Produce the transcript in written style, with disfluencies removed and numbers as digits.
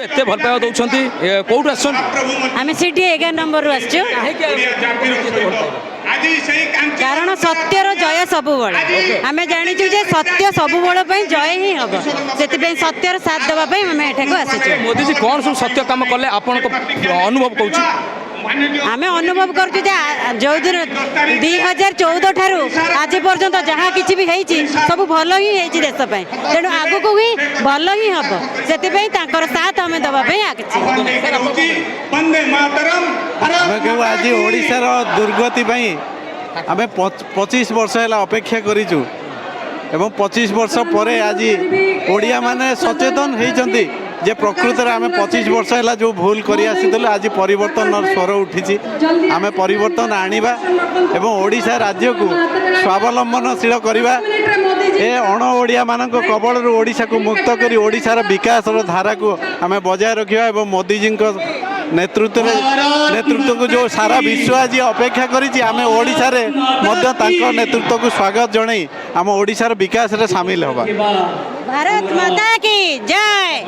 एते भल पाइबा दउछंती कोउठ आछन आम सीटी 11 नंबर रु आसछु कारण सत्यर जय सबु आम जाचु जे सत्य सबु जय ही हम से सत्यर साथ देवाई आम एठाक आसीचु। मोदी जी कौन सब सत्य काम कले आपण अनुभव कौच आम अनुभव करुँ जो दिन 2014 ठारू आज पर्यंत जहाँ किसी भी होती सब भल ही होती देशपाई तेणु आगक भी भल ही हम से साथ आम देवाई आज ओडिशार दुर्गति आम 25 वर्ष है अपेक्षा करूँ एवं 25 वर्ष पर आज ओडिया माने सचेतन होती जे प्रकृत आम 25 वर्ष है जो भूल कर आज परिवर्तन स्वर उठी आम परिवर्तन आनिबा एवं ओडिशा राज्य को स्वावलंबनशील करवा ए अण ओडिया मानक कबल ओडिशा को मुक्त कर ओडिशार विकास धारा को आम बजाय रखा एवं मोदी जी नेतृत्व को जो सारा विश्व आज अपेक्षा करी आम ओडिशा रे नेतृत्व को स्वागत जन आम ओडिशार विकास रे शामिल होगा। भारत माता की जय।